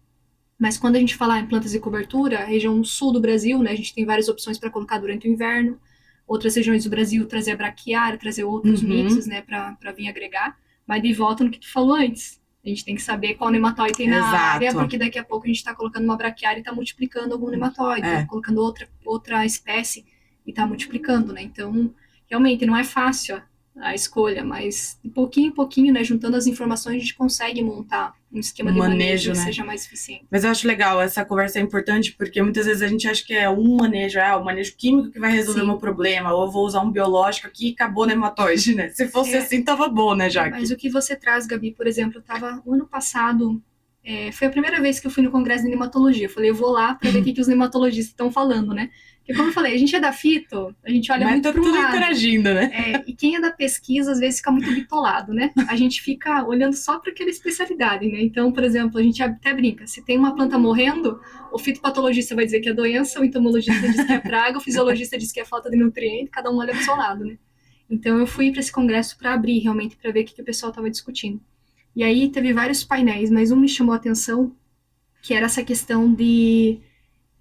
Mas quando a gente falar em plantas de cobertura, a região sul do Brasil, né, a gente tem várias opções para colocar durante o inverno. Outras regiões do Brasil trazer a braquiária, trazer outros mixes, né, para vir agregar. Mas de volta no que tu falou antes. A gente tem que saber qual nematóide tem na área, porque daqui a pouco a gente está colocando uma braquiária e está multiplicando algum nematóide, tá colocando outra espécie e está multiplicando, né? Então, realmente, não é fácil a escolha, mas de pouquinho em pouquinho, né, juntando as informações, a gente consegue montar um esquema de manejo que seja mais eficiente. Mas eu acho legal, essa conversa é importante, porque muitas vezes a gente acha que é um manejo, o manejo químico que vai resolver o meu problema, ou eu vou usar um biológico aqui e acabou o nematóide, né? Se fosse assim, tava bom, né, Jaque? Mas o que você traz, Gabi, por exemplo, eu tava o ano passado, foi a primeira vez que eu fui no congresso de nematologia. Eu falei, eu vou lá para ver o que os nematologistas estão falando, né? Porque, como eu falei, a gente é da fito, a gente olha muito para o lado. Interagindo, né? E quem é da pesquisa, às vezes, fica muito bitolado, né? A gente fica olhando só para aquela especialidade, né? Então, por exemplo, a gente até brinca, se tem uma planta morrendo, o fitopatologista vai dizer que é doença, o entomologista diz que é praga, o fisiologista diz que é falta de nutriente, cada um olha para o seu lado, né? Então, eu fui para esse congresso para abrir, realmente, para ver o que o pessoal estava discutindo. E aí, teve vários painéis, mas um me chamou a atenção, que era essa questão de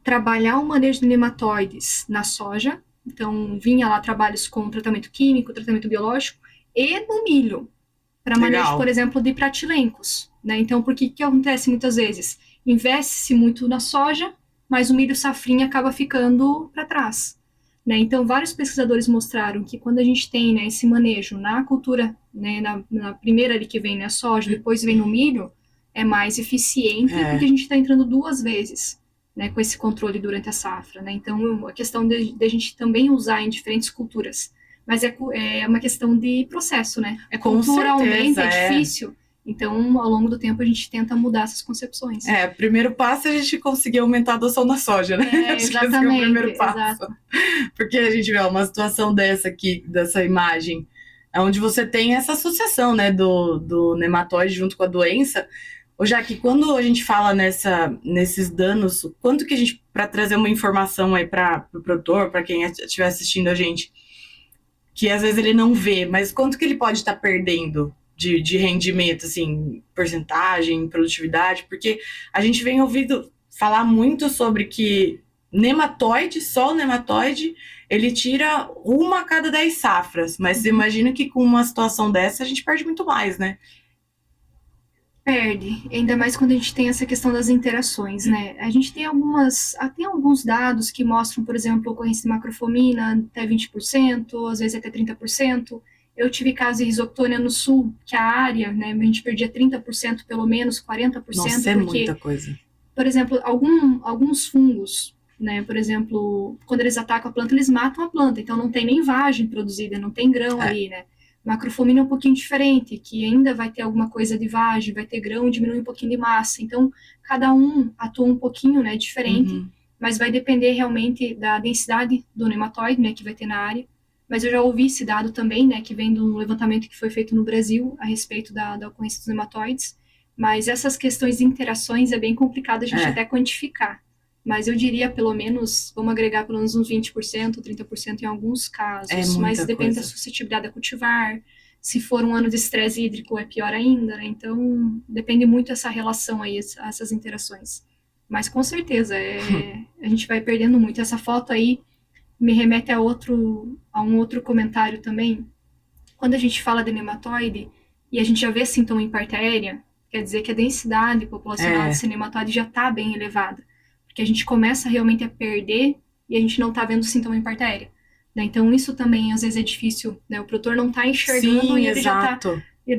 trabalhar o manejo de nematóides na soja. Então, vinha lá trabalhos com tratamento químico, tratamento biológico, e no milho, para manejo, por exemplo, de pratilencos. Né? Então, por que acontece muitas vezes? Investe-se muito na soja, mas o milho safrinha acaba ficando para trás. Né? Então, vários pesquisadores mostraram que quando a gente tem, né, esse manejo na cultura, né, na primeira ali que vem, né, a soja, depois vem no milho, é mais eficiente, porque a gente está entrando duas vezes, né, com esse controle durante a safra. Né? Então, a questão de a gente também usar em diferentes culturas. Mas é uma questão de processo, né? Culturalmente é difícil. Então, ao longo do tempo, a gente tenta mudar essas concepções. Primeiro passo é a gente conseguir aumentar a adoção na soja, né? Acho que esse é o primeiro passo. Exato. Porque a gente vê uma situação dessa aqui, dessa imagem, onde você tem essa associação, né, do nematóide junto com a doença. Já que quando a gente fala nesses danos, quanto que a gente, para trazer uma informação aí para o produtor, para quem estiver assistindo a gente, que às vezes ele não vê, mas quanto que ele pode estar perdendo de rendimento, assim, porcentagem, produtividade, porque a gente vem ouvindo falar muito sobre que nematóide, só o nematóide, ele tira 1 a cada 10 safras, mas você imagina que com uma situação dessa a gente perde muito mais, né? Perde, ainda mais quando a gente tem essa questão das interações, né? A gente tem alguns dados que mostram, por exemplo, a ocorrência de macrofomina até 20%, às vezes até 30%. Eu tive caso de risoctônia no sul, que a área, né, a gente perdia 30%, pelo menos 40%. Nossa, é muita coisa. Por exemplo, alguns fungos, né, por exemplo, quando eles atacam a planta, eles matam a planta, então não tem nem vagem produzida, não tem grão ali, né? Macrofomina é um pouquinho diferente, que ainda vai ter alguma coisa de vagem, vai ter grão, diminui um pouquinho de massa. Então, cada um atua um pouquinho, né, diferente, mas vai depender realmente da densidade do nematóide, né, que vai ter na área. Mas eu já ouvi esse dado também, né, que vem de um levantamento que foi feito no Brasil a respeito da ocorrência dos nematóides. Mas essas questões de interações é bem complicado a gente até quantificar. Mas eu diria, pelo menos, vamos agregar pelo menos uns 20%, 30% em alguns casos. Mas depende da suscetibilidade a cultivar. Se for um ano de estresse hídrico, é pior ainda, né? Então, depende muito dessa relação aí, essas interações. Mas, com certeza, a gente vai perdendo muito. Essa foto aí me remete a um outro comentário também. Quando a gente fala de nematóide e a gente já vê sintoma em parte aérea, quer dizer que a densidade populacional desse nematóide já está bem elevada. Porque a gente começa realmente a perder e a gente não está vendo sintoma em parte aérea. Né? Então, isso também, às vezes, é difícil. Né? O produtor não está enxergando e ele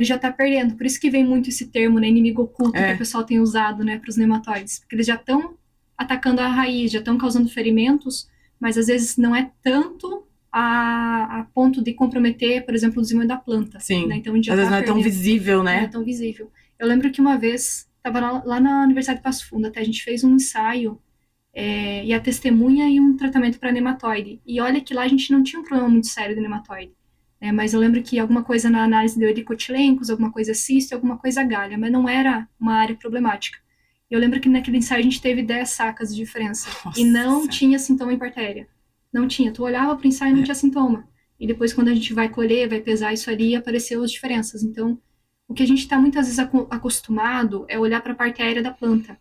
já está perdendo. Por isso que vem muito esse termo, né, inimigo oculto, que o pessoal tem usado, né, para os nematóides. Porque eles já estão atacando a raiz, já estão causando ferimentos, mas às vezes não é tanto a ponto de comprometer, por exemplo, o desenvolvimento da planta. Sim, né? Então, a gente já às vezes não é tão visível, né? Não é tão visível. Eu lembro que uma vez, estava lá na Universidade de Passo Fundo, até a gente fez um ensaio, e a testemunha e um tratamento para nematóide. E olha que lá a gente não tinha um problema muito sério de nematóide. Né? Mas eu lembro que alguma coisa na análise deu helicotilencos, alguma coisa cisto, alguma coisa galha, mas não era uma área problemática. Eu lembro que naquele ensaio a gente teve 10 sacas de diferença. Nossa. E não tinha sintoma em parte aérea. Não tinha. Tu olhava para o ensaio e não tinha sintoma. E depois, quando a gente vai colher, vai pesar isso ali, apareceu as diferenças. Então, o que a gente está muitas vezes acostumado é olhar para a parte aérea da planta.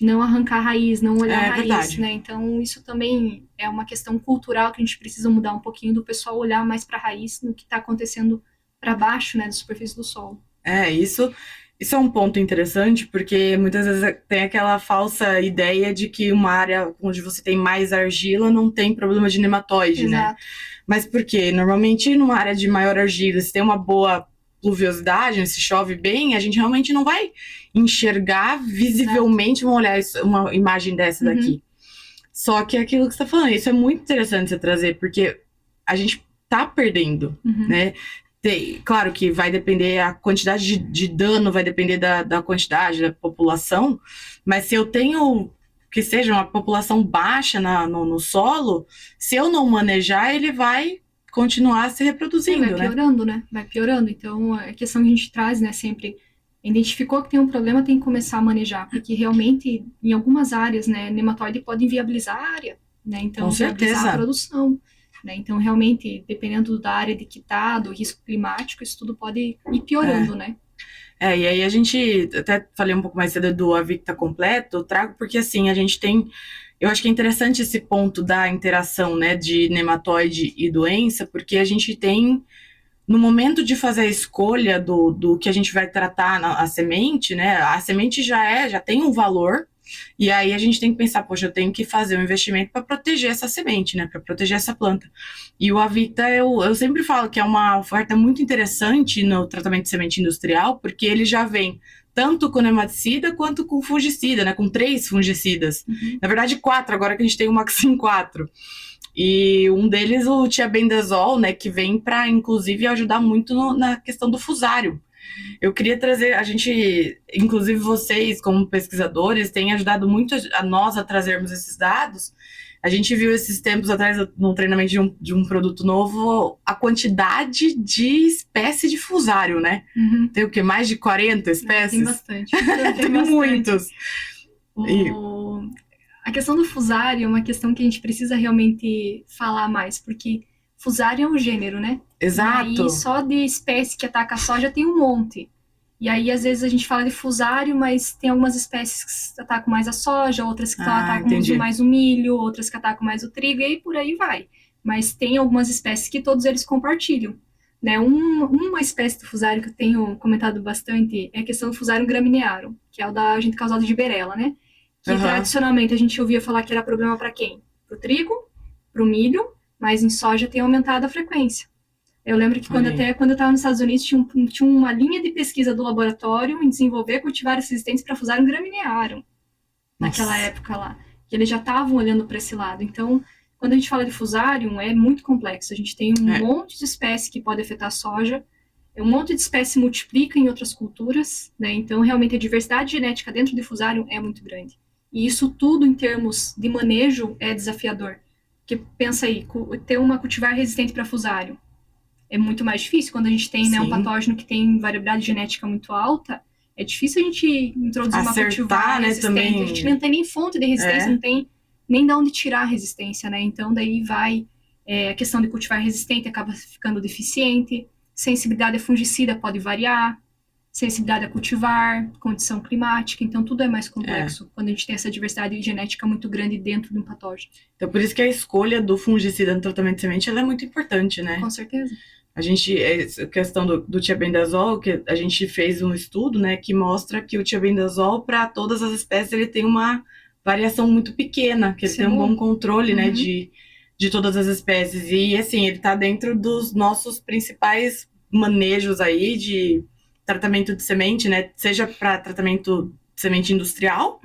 não arrancar a raiz, não olhar a raiz, verdade. né? Então, isso também é uma questão cultural que a gente precisa mudar um pouquinho, do pessoal olhar mais para a raiz no que está acontecendo para baixo, né, da superfície do solo. Isso é um ponto interessante, porque muitas vezes tem aquela falsa ideia de que uma área onde você tem mais argila não tem problema de nematóide, né? Exato. Mas por quê? Normalmente, numa área de maior argila, se tem uma boa pluviosidade, se chove bem, a gente realmente não vai enxergar visivelmente, vamos olhar uma imagem dessa daqui. Só que é aquilo que você está falando, isso é muito interessante você trazer, porque a gente tá perdendo, né? Claro que vai depender, a quantidade de dano vai depender da quantidade da população, mas se eu tenho que seja uma população baixa no solo, se eu não manejar, ele vai continuar se reproduzindo, vai piorando, né? Vai piorando. Então, a questão que a gente traz, né, sempre, identificou que tem um problema, tem que começar a manejar, porque realmente, em algumas áreas, né, nematóide pode inviabilizar a área, né? Então, inviabilizar a produção. Né? Então, realmente, dependendo da área de que está, do risco climático, isso tudo pode ir piorando, né? E aí a gente, até falei um pouco mais cedo do Avicta completo, eu trago porque, assim, a gente tem, eu acho que é interessante esse ponto da interação, né, de nematóide e doença, porque a gente tem, no momento de fazer a escolha do que a gente vai tratar a semente, né, a semente já tem um valor. E aí a gente tem que pensar, poxa, eu tenho que fazer um investimento para proteger essa semente, né? Para proteger essa planta. E o Avicta, eu sempre falo que é uma oferta muito interessante no tratamento de semente industrial, porque ele já vem tanto com nematicida quanto com fungicida, né? Com 3 fungicidas. Na verdade, 4, agora que a gente tem o Maxim 4. E um deles, o tiabendazol, né? Que vem para, inclusive, ajudar muito na questão do fusário. Eu queria trazer, a gente, inclusive vocês como pesquisadores, têm ajudado muito a nós a trazermos esses dados. A gente viu esses tempos atrás, num treinamento de um produto novo, a quantidade de espécie de fusário, né? Tem o quê? Mais de 40 espécies? Tem bastante. Tem muitos. A questão do fusário é uma questão que a gente precisa realmente falar mais, porque fusário é um gênero, né? Exato. E aí, só de espécie que ataca a soja tem um monte. E aí, às vezes, a gente fala de fusário, mas tem algumas espécies que atacam mais a soja, outras que atacam mais o milho, outras que atacam mais o trigo, e aí por aí vai. Mas tem algumas espécies que todos eles compartilham. Né? Uma espécie de fusário que eu tenho comentado bastante é a questão do fusário graminearum, que é o da agente causado de Giberella, né? Que tradicionalmente a gente ouvia falar que era problema para quem? Para o trigo, para o milho, mas em soja tem aumentado a frequência. Eu lembro que quando eu estava nos Estados Unidos, tinha uma linha de pesquisa do laboratório em desenvolver cultivares resistentes para fusário graminearum, naquela época lá. Que eles já estavam olhando para esse lado. Então, quando a gente fala de fusário, é muito complexo. A gente tem um monte de espécies que pode afetar a soja, um monte de espécies se multiplica em outras culturas, né? Então, realmente, a diversidade genética dentro de fusário é muito grande. E isso tudo, em termos de manejo, é desafiador. Porque, pensa aí, ter uma cultivar resistente para fusário é muito mais difícil. Quando a gente tem, né, um patógeno que tem variabilidade genética muito alta, é difícil a gente introduzir uma cultivar resistente. Também. A gente não tem nem fonte de resistência, não tem nem de onde tirar a resistência, né? Então, daí vai a questão de cultivar resistente, acaba ficando deficiente, sensibilidade a fungicida pode variar, sensibilidade a cultivar, condição climática, então tudo é mais complexo quando a gente tem essa diversidade genética muito grande dentro de um patógeno. Então, por isso que a escolha do fungicida no tratamento de semente ela é muito importante, né? Com certeza. A gente, a questão do tiabendazol, que a gente fez um estudo, né, que mostra que o tiabendazol, para todas as espécies, ele tem uma variação muito pequena, que ele tem um bom controle, né, de todas as espécies. E, assim, ele está dentro dos nossos principais manejos aí de tratamento de semente, né, seja para tratamento de semente industrial,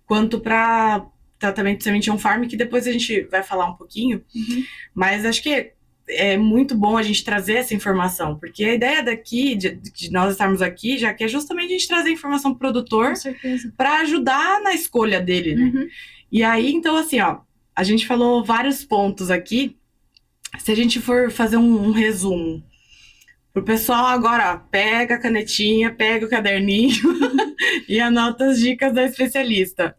quanto para tratamento de semente on-farm, que depois a gente vai falar um pouquinho. Mas acho que é muito bom a gente trazer essa informação, porque a ideia daqui, de nós estarmos aqui, já que é justamente a gente trazer informação pro produtor para ajudar na escolha dele, né? E aí, então, assim, ó, a gente falou vários pontos aqui. Se a gente for fazer um resumo pro pessoal agora, ó, pega a canetinha, pega o caderninho e anota as dicas da especialista.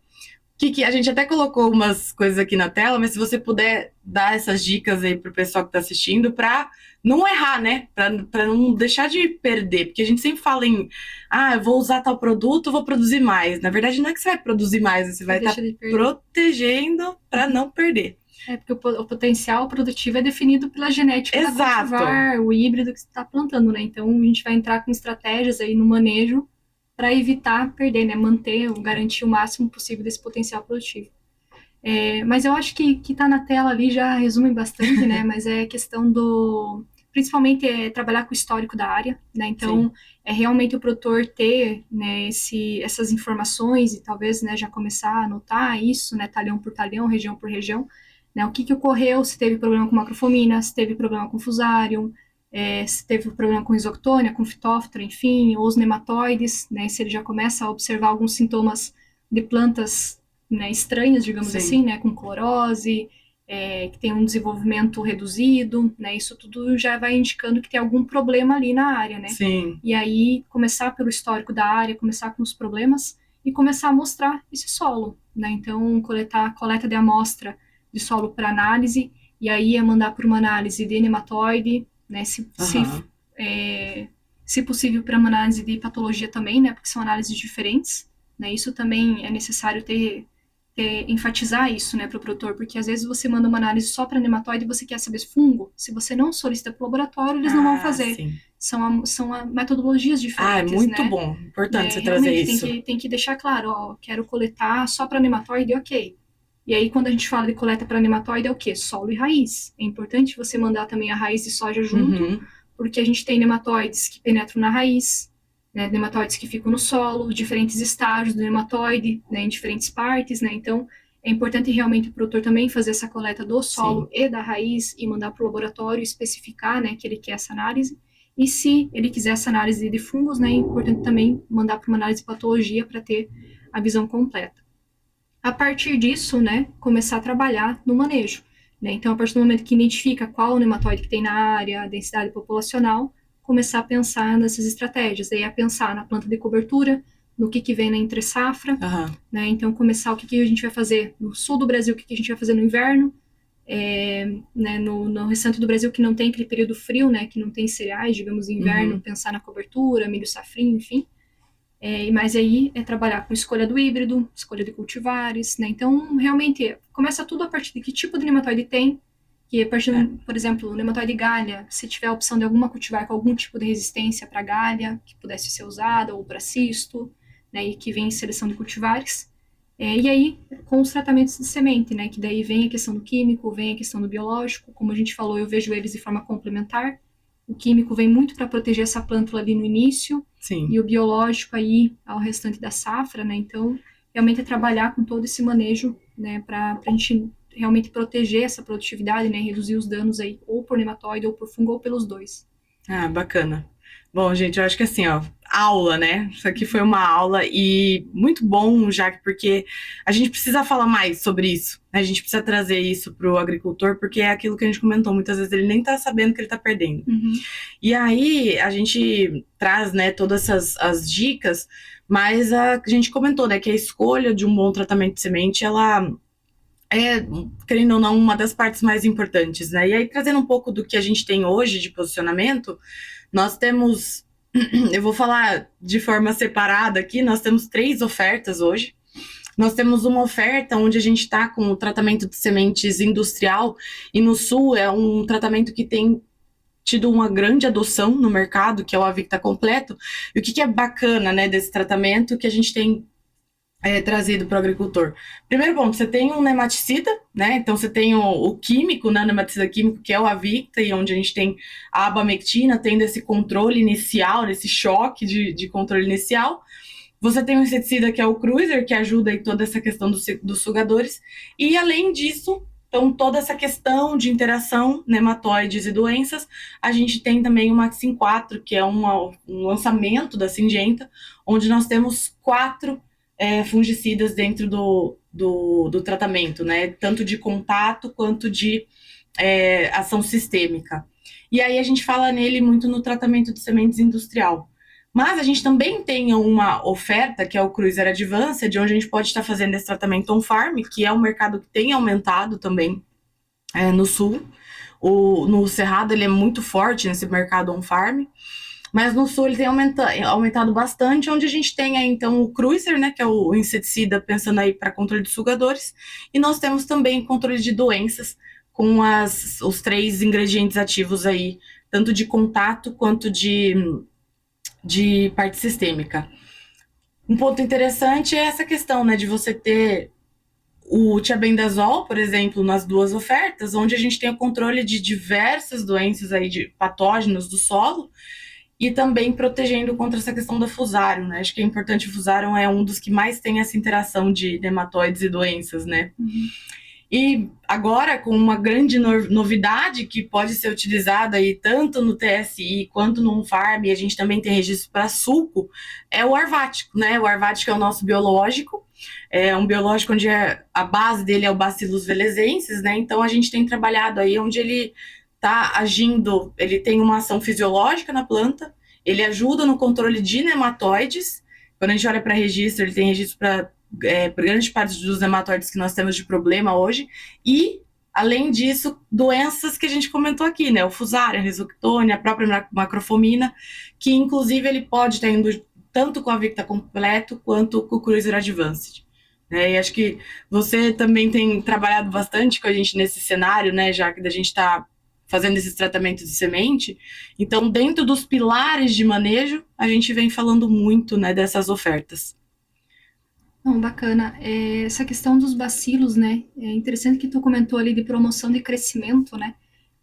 Que a gente até colocou umas coisas aqui na tela, mas se você puder dar essas dicas aí pro pessoal que tá assistindo para não errar, né? Para não deixar de perder, porque a gente sempre fala em, eu vou usar tal produto, vou produzir mais. Na verdade, não é que você vai produzir mais, você vai estar protegendo para não perder. Porque o potencial produtivo é definido pela genética da cultivar, o híbrido que você está plantando, né? Então a gente vai entrar com estratégias aí no manejo para evitar perder, né? Manter ou garantir o máximo possível desse potencial produtivo. Mas eu acho que tá na tela ali já resume bastante, né? Mas é questão do... Principalmente trabalhar com o histórico da área, né? Então, sim, é realmente o produtor ter, né, essas informações e talvez, né, já começar a anotar isso, né? Talhão por talhão, região por região, né? O que ocorreu, se teve problema com macrofomina, se teve problema com fusarium, se teve problema com isoctônia, com fitóftora, enfim, ou os nematóides, né? Se ele já começa a observar alguns sintomas de plantas, né, estranhas, digamos, sim, assim, né, com clorose, que tem um desenvolvimento reduzido, né, isso tudo já vai indicando que tem algum problema ali na área, né? Sim. E aí, começar pelo histórico da área, começar com os problemas e começar a mostrar esse solo, né? Então, coleta de amostra de solo para análise, e aí é mandar para uma análise de nematóide, né, se possível para uma análise de patologia também, né, porque são análises diferentes, né, isso também é necessário enfatizar isso, né, para o produtor, porque às vezes você manda uma análise só para nematóide e você quer saber fungo, se você não solicita para o laboratório, eles não vão fazer. Sim. São metodologias diferentes, é muito, né, bom, importante você trazer isso. Tem que deixar claro, quero coletar só para nematóide, ok. E aí, quando a gente fala de coleta para nematóide, é o quê? Solo e raiz. É importante você mandar também a raiz de soja junto, porque a gente tem nematóides que penetram na raiz, né, nematóides que ficam no solo, diferentes estágios do nematóide, né, em diferentes partes, né, então é importante realmente o produtor também fazer essa coleta do solo, sim, e da raiz e mandar para o laboratório especificar, né, que ele quer essa análise, e se ele quiser essa análise de fungos, né, é importante também mandar para uma análise de patologia para ter a visão completa. A partir disso, né, começar a trabalhar no manejo, né, então a partir do momento que identifica qual o nematóide que tem na área, a densidade populacional, começar a pensar nessas estratégias, aí a pensar na planta de cobertura, no que vem na entre safra, né, então começar o que a gente vai fazer no sul do Brasil, o que a gente vai fazer no inverno, né, no restante do Brasil que não tem aquele período frio, né, que não tem cereais, digamos, no inverno, pensar na cobertura, milho safrinho, enfim, mas aí é trabalhar com escolha do híbrido, escolha de cultivares, né, então realmente começa tudo a partir de que tipo de nematóide tem, que a partir, por exemplo, o nematóide galha, se tiver a opção de alguma cultivar com algum tipo de resistência para galha, que pudesse ser usada, ou para cisto, né, e que vem em seleção de cultivares. E aí, com os tratamentos de semente, né, que daí vem a questão do químico, vem a questão do biológico, como a gente falou, eu vejo eles de forma complementar. O químico vem muito para proteger essa plântula ali no início, sim, e o biológico aí ao restante da safra, né, então realmente é trabalhar com todo esse manejo, né, para a gente realmente proteger essa produtividade, né, reduzir os danos aí, ou por nematóide, ou por fungo, ou pelos dois. Bacana. Bom, gente, eu acho que assim, aula, né? Isso aqui foi uma aula e muito bom, Jaque, porque a gente precisa falar mais sobre isso, né? A gente precisa trazer isso para o agricultor, porque é aquilo que a gente comentou, muitas vezes ele nem tá sabendo que ele tá perdendo. E aí, a gente traz, né, todas as dicas, mas a gente comentou, né, que a escolha de um bom tratamento de semente, ela querendo ou não, uma das partes mais importantes, né? E aí, trazendo um pouco do que a gente tem hoje de posicionamento, nós temos, eu vou falar de forma separada aqui, nós temos 3 ofertas hoje. Nós temos uma oferta onde a gente está com o tratamento de sementes industrial, e no sul é um tratamento que tem tido uma grande adoção no mercado, que é o Avicta Completo. E o que é bacana, né, desse tratamento que a gente tem trazido para o agricultor? Primeiro ponto, você tem um nematicida, né? Então você tem o químico, né? O nematicida químico, que é o Avicta, e onde a gente tem a abamectina, tendo esse controle inicial, esse choque de controle inicial. Você tem o inseticida, que é o Cruiser, que ajuda aí toda essa questão dos sugadores. E além disso, então toda essa questão de interação, nematóides e doenças, a gente tem também o Maxim 4, que é um lançamento da Syngenta, onde nós temos 4 fungicidas dentro do tratamento, né? Tanto de contato quanto de ação sistêmica. E aí a gente fala nele muito no tratamento de sementes industrial, Mas a gente também tem uma oferta, que é o Cruiser Advanced, onde a gente pode estar fazendo esse tratamento on-farm, que é um mercado que tem aumentado também no sul. No Cerrado ele é muito forte nesse mercado on-farm, mas no sul ele tem aumentado bastante, onde a gente tem aí, então, o Cruiser, né, que é o inseticida pensando aí para controle de sugadores, e nós temos também controle de doenças com os 3 ingredientes ativos aí, tanto de contato quanto de parte sistêmica. Um ponto interessante é essa questão, né, de você ter o tiabendazol, por exemplo, nas 2 ofertas, onde a gente tem o controle de diversas doenças aí de patógenos do solo e também protegendo contra essa questão do fusário, né? Acho que é importante, o fusário é um dos que mais tem essa interação de nematóides e doenças, né? E agora, com uma grande novidade que pode ser utilizada aí tanto no TSI quanto no on-farm, e a gente também tem registro para suco, é o arvático, né? O arvático é o nosso biológico, é um biológico onde a base dele é o Bacillus velezensis, né? Então a gente tem trabalhado aí onde ele está agindo, ele tem uma ação fisiológica na planta, ele ajuda no controle de nematóides. Quando a gente olha para registro, ele tem registro para grande parte dos nematóides que nós temos de problema hoje, e, além disso, doenças que a gente comentou aqui, né? O fusário, a rhizoctone, a própria macrofomina, que, inclusive, ele pode estar indo tanto com a Victa completo, quanto com o Cruiser Advanced. E acho que você também tem trabalhado bastante com a gente nesse cenário, né? Já que a gente está fazendo esses tratamentos de semente. Então, dentro dos pilares de manejo, a gente vem falando muito, né, dessas ofertas. Não, bacana. Essa questão dos bacilos, né? É interessante que tu comentou ali de promoção de crescimento, né?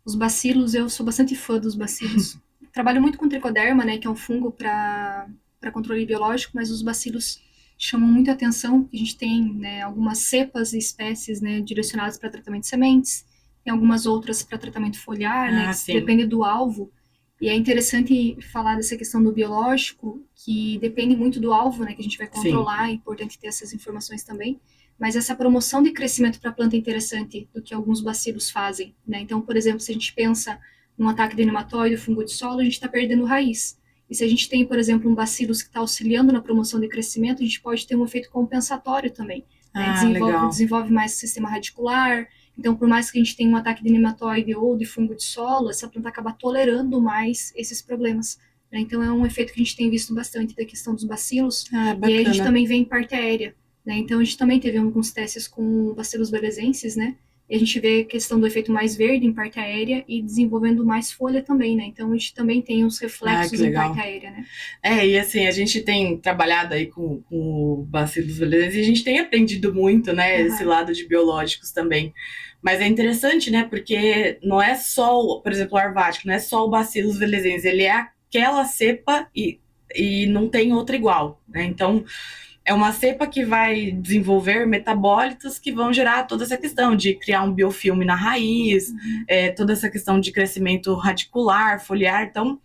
Os bacilos, eu sou bastante fã dos bacilos. Trabalho muito com tricoderma, né? Que é um fungo para controle biológico, mas os bacilos chamam muito a atenção. A gente tem, né, algumas cepas e espécies, né, direcionadas para tratamento de sementes, tem algumas outras para tratamento foliar, né? Que depende do alvo. E é interessante falar dessa questão do biológico, que depende muito do alvo, né, que a gente vai controlar, Sim. É importante ter essas informações também. Mas essa promoção de crescimento para a planta é interessante do que alguns bacilos fazem, né? Então, por exemplo, se a gente pensa num ataque de nematóide, fungo de solo, a gente está perdendo raiz. E se a gente tem, por exemplo, um bacillus que está auxiliando na promoção de crescimento, a gente pode ter um efeito compensatório também. Né? Desenvolve mais o sistema radicular. Então, por mais que a gente tenha um ataque de nematóide ou de fungo de solo, essa planta acaba tolerando mais esses problemas. Né? Então, é um efeito que a gente tem visto bastante da questão dos bacilos. E aí a gente também vê em parte aérea. Né? Então, a gente também teve alguns testes com Bacillus velezensis, né? E a gente vê a questão do efeito mais verde em parte aérea e desenvolvendo mais folha também, né? Então, a gente também tem os reflexos em parte aérea, né? E assim, a gente tem trabalhado aí com o Bacillus velezensis e a gente tem aprendido muito, né? Esse lado de biológicos também. Mas é interessante, né? Porque não é só, por exemplo, o arvático, não é só o Bacillus velezensis, ele é aquela cepa e não tem outra igual, né? Então, é uma cepa que vai desenvolver metabólitos que vão gerar toda essa questão de criar um biofilme na raiz, toda essa questão de crescimento radicular, foliar. Então,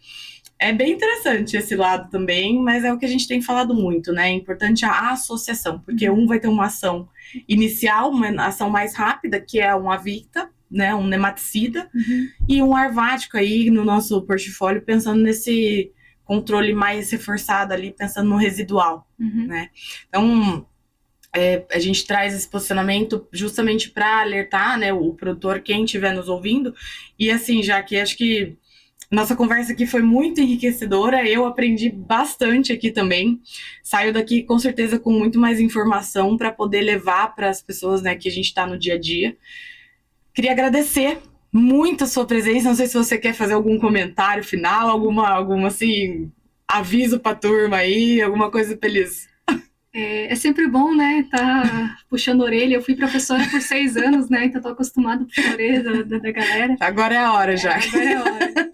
é bem interessante esse lado também, mas é o que a gente tem falado muito, né? É importante a associação, porque um vai ter uma ação inicial, uma ação mais rápida, que é um Avicta, né? Um nematicida, e um arvático aí no nosso portfólio, pensando nesse controle mais reforçado ali, pensando no residual, né? Então, a gente traz esse posicionamento justamente para alertar, né, o produtor, quem estiver nos ouvindo, e assim, já que acho que nossa conversa aqui foi muito enriquecedora, eu aprendi bastante aqui também, saio daqui com certeza com muito mais informação para poder levar para as pessoas, né, que a gente está no dia a dia. Queria agradecer muito a sua presença, não sei se você quer fazer algum comentário final, alguma assim, aviso para a turma aí, alguma coisa para eles. É sempre bom, né, tá puxando a orelha. Eu fui professora por 6 anos, né, então tô acostumada a puxar a orelha da galera. Agora é a hora já. Agora é a hora.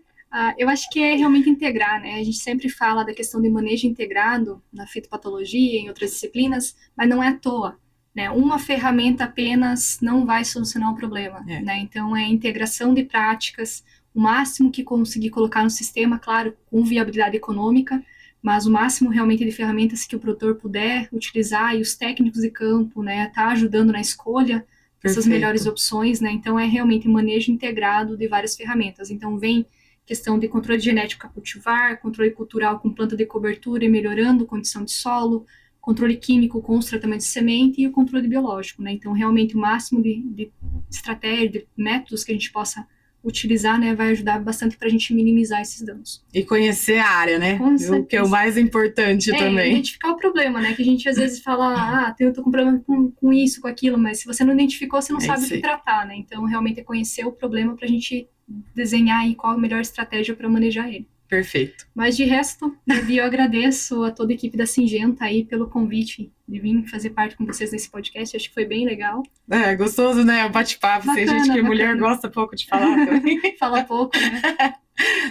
Eu acho que é realmente integrar, né? A gente sempre fala da questão de manejo integrado na fitopatologia, em outras disciplinas, mas não é à toa. Né? Uma ferramenta apenas não vai solucionar o problema. Né? Então, é integração de práticas, o máximo que conseguir colocar no sistema, claro, com viabilidade econômica, mas o máximo realmente de ferramentas que o produtor puder utilizar e os técnicos de campo, né, tá ajudando na escolha dessas melhores opções, né? Então, é realmente manejo integrado de várias ferramentas. Então, vem questão de controle genético a cultivar, controle cultural com planta de cobertura e melhorando a condição de solo, controle químico com os tratamentos de semente e o controle biológico, né? Então, realmente, o máximo de estratégia, de métodos que a gente possa utilizar, né, vai ajudar bastante para a gente minimizar esses danos. E conhecer a área, né? Com O que é o mais importante também. Identificar o problema, né? Que a gente às vezes fala, eu tô com problema com isso, com aquilo, mas se você não identificou, você não sabe o que tratar, né? Então, realmente é conhecer o problema para a gente desenhar aí qual a melhor estratégia para manejar ele. Perfeito. Mas de resto, eu agradeço a toda a equipe da Syngenta aí pelo convite de vir fazer parte com vocês nesse podcast. Acho que foi bem legal. É, gostoso, né? O bate-papo. Tem gente que mulher gosta pouco de falar também. Fala pouco, né?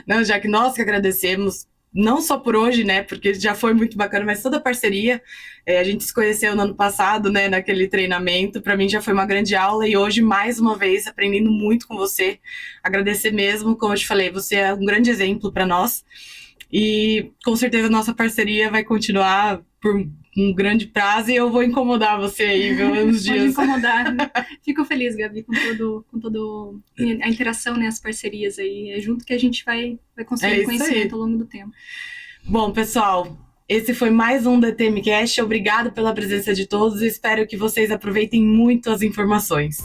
Não, já que nós que agradecemos, não só por hoje, né? Porque já foi muito bacana, mas toda a parceria. A gente se conheceu no ano passado, né? Naquele treinamento. Para mim já foi uma grande aula e hoje, mais uma vez, aprendendo muito com você. Agradecer mesmo, como eu te falei, você é um grande exemplo para nós. E com certeza a nossa parceria vai continuar por um grande prazo e eu vou incomodar você aí, viu, uns dias. Pode incomodar. Né? Fico feliz, Gabi, com todo a interação, né, as parcerias aí. É junto que a gente vai construir conhecimento ao longo do tempo. Bom, pessoal, esse foi mais um DTMcast. Obrigado pela presença de todos e espero que vocês aproveitem muito as informações.